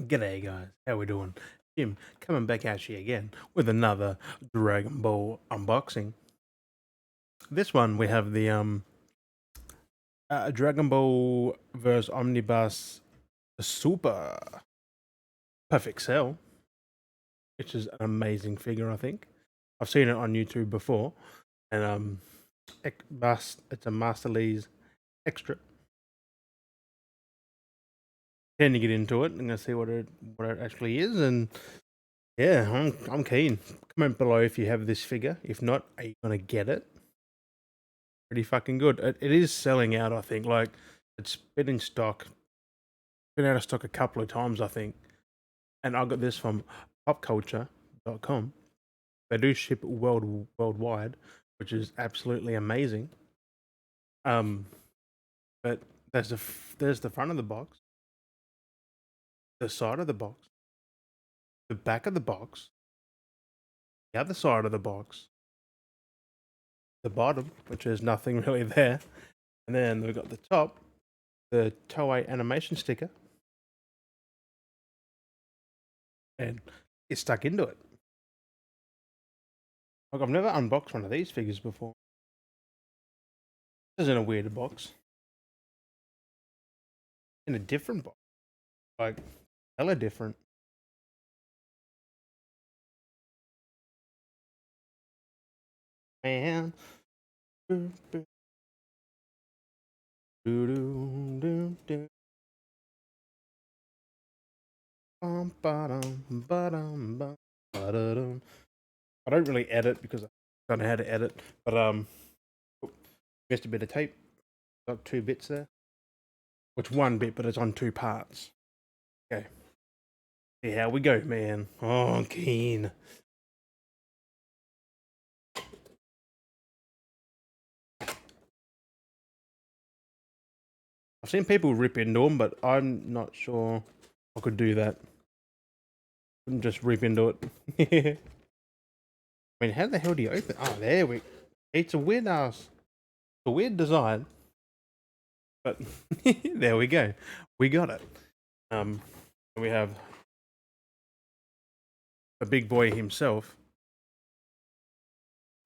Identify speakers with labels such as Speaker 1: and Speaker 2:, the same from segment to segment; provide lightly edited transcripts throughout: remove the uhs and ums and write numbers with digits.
Speaker 1: G'day guys, how we doing? Jim coming back at you again with another Dragon Ball unboxing. This one we have the Dragon Ball vs Omnibus Super Perfect Cell, which is an amazing figure. I think I've seen it on YouTube before, and it's a Masterlise extra. Tend to get into it. I'm gonna see what it actually is, and yeah, I'm keen. Comment below if you have this figure. If not, are you gonna get it? Pretty fucking good. It is selling out, I think. Like, it's been in stock, been out of stock a couple of times, I think. And I got this from popculture.com. They do ship worldwide, which is absolutely amazing. But there's the front of the box, the side of the box, the back of the box, the other side of the box, the bottom, which is nothing really there, and then we've got the top, the Toei animation sticker, and it's stuck into it. Like, I've never unboxed one of these figures before. This is in a weird box. In a different box. Like, hella different. Man. I don't really edit because I don't know how to edit, but missed a bit of tape. Got 2 bits there. Which 1 bit, but it's on 2 parts. Okay. See how we go, man. Oh, I'm keen. I've seen people rip into them, but I'm not sure I could do that. Couldn't just rip into it. I mean, how the hell do you open? Oh, there we. It's a weird design, but there we go. We got it. We have a big boy himself.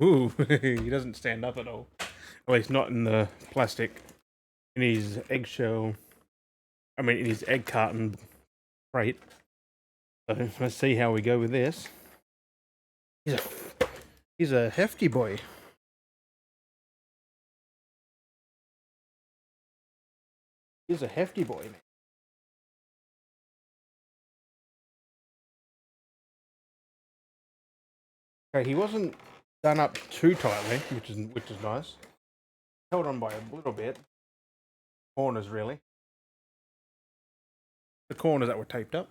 Speaker 1: Ooh, he doesn't stand up at all. At least not in the plastic. In his eggshell. I mean, in his egg carton crate. So let's see how we go with this. He's a hefty boy. He's a hefty boy. Okay, he wasn't done up too tightly, which is nice. Held on by a little bit. Corners, really. The corners that were taped up.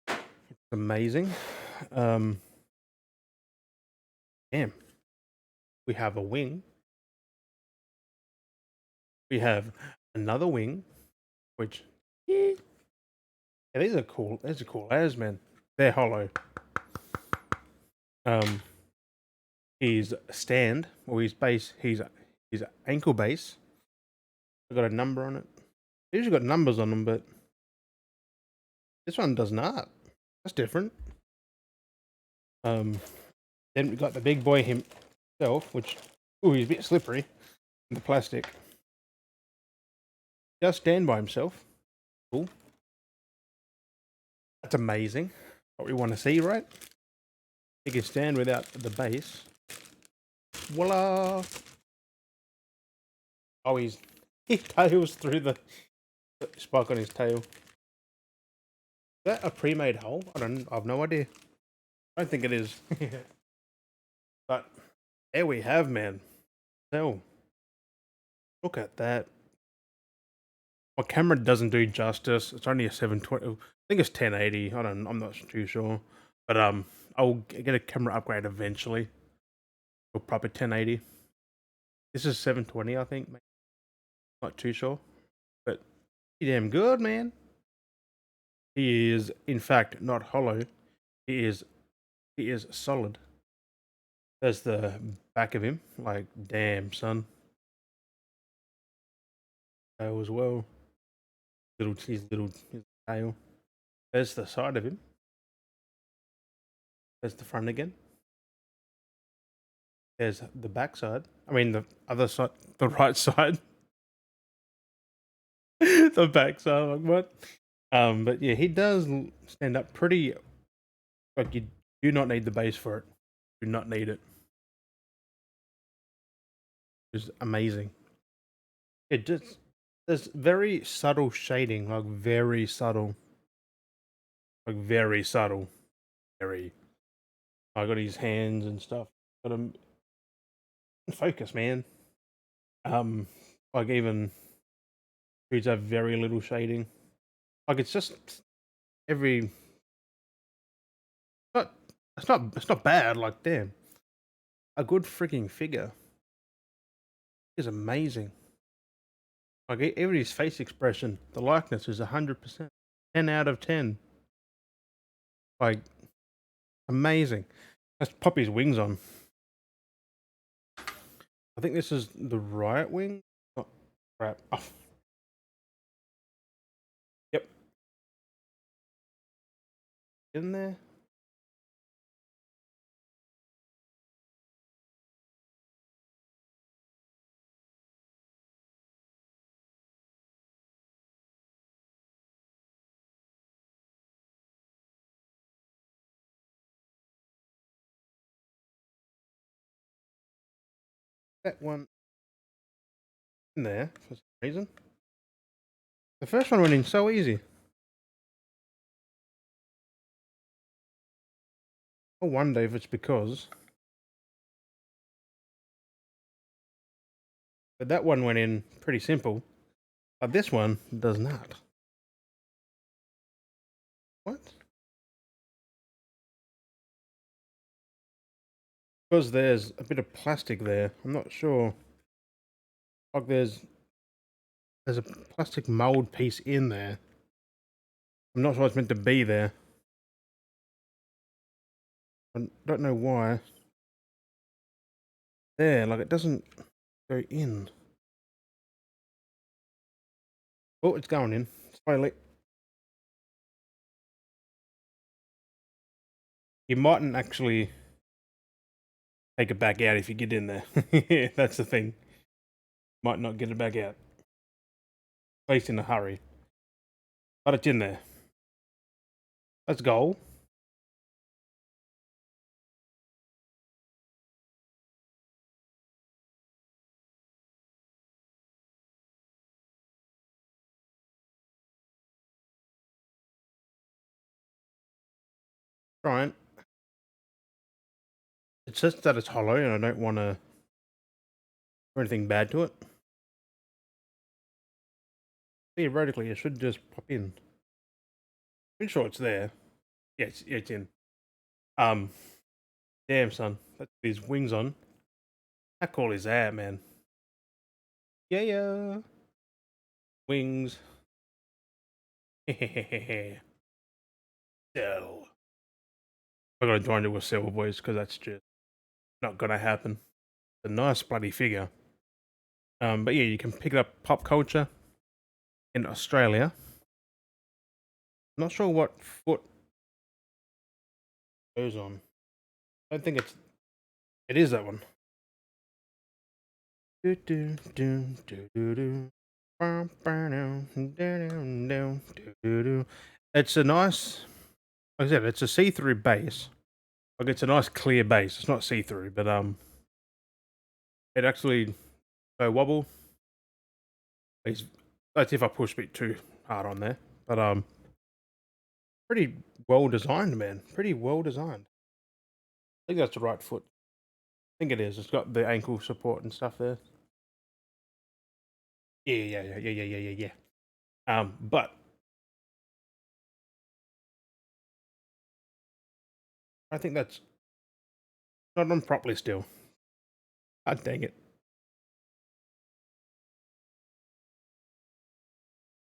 Speaker 1: It's amazing. Damn. We have a wing. We have another wing, which yeah, these are cool. These are cool as, man. They're hollow. His stand or his base, his ankle base. I've got a number on it. They usually got numbers on them, but this one does not. That's different. Then we got the big boy himself, which he's a bit slippery in the plastic. Just stand by himself. Cool. That's amazing. What we want to see, right? He can stand without the base. Voila! Oh, he tails through the spike on his tail. Is that a pre-made hole? I've no idea. I don't think it is. But there we have, man. So look at that. My camera doesn't do justice. It's only a 720. I think it's 1080. I'm not too sure. But I'll get a camera upgrade eventually. A proper 1080. This is 720, I think. Not too sure. But pretty damn good, man. He is, in fact, not hollow. He is solid. There's the back of him. Like, damn, son. Tail as well. His tail. There's the side of him. There's the front again. There's the back side. I mean, the other side, the right side. The back side, like what? But yeah, he does stand up pretty. Like, you do not need the base for it. Do not need it. It's amazing. It just, there's very subtle shading, like very subtle. Like very subtle. Very. I got his hands and stuff. Got him focus, man. Like even trees have very little shading. Like it's just every. Not. It's not. It's not bad. Like damn, a good freaking figure is amazing. Like even his face expression, the likeness is 100%, 10 out of 10. Like amazing. Let's pop his wings on. I think this is the right wing. Oh, crap. Oh. Yep. In there. That one in there for some reason. The first one went in so easy. I wonder if it's because. But that one went in pretty simple. But this one does not. What? Because there's a bit of plastic there. I'm not sure. Like there's a plastic mold piece in there. I'm not sure it's meant to be there. I don't know why. There, like it doesn't go in. Oh, it's going in slowly. You mightn't actually take it back out if you get in there. That's the thing. Might not get it back out. At least in a hurry. But it's in there. That's goal. Trying. It's just that it's hollow and I don't want to do anything bad to it. Theoretically, it should just pop in. Pretty sure it's there. Yeah, it's in. Damn, son. That's his wings on. How cool is that, man? Yeah. Wings. Hehehehe. Cell. I gotta join it with Silver Boys because that's just not gonna happen. It's a nice bloody figure. But yeah, you can pick it up pop culture in Australia. Not sure what foot goes on. I don't think it is that one. It's a nice, like I said, it's a see-through base. Like it's a nice clear base. It's not see-through, but it actually wobble. That's if I push a bit too hard on there, but pretty well designed, man. Pretty well designed. I think that's the right foot. I think it is. It's got the ankle support and stuff there. Yeah. But I think that's not on properly still. God dang it.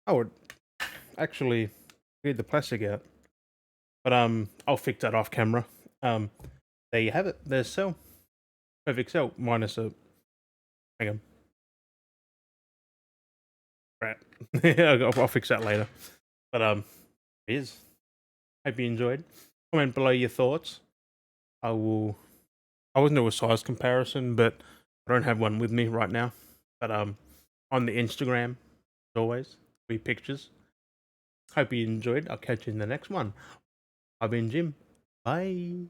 Speaker 1: I would actually clear the plastic out. But I'll fix that off camera. There you have it. There's Cell. Perfect Cell minus a. Hang on. Right. I'll fix that later. But it is. Hope you enjoyed. Comment below your thoughts. I wasn't do a size comparison, but I don't have one with me right now. But on the Instagram, as always, be pictures. Hope you enjoyed. I'll catch you in the next one. I've been Jim. Bye.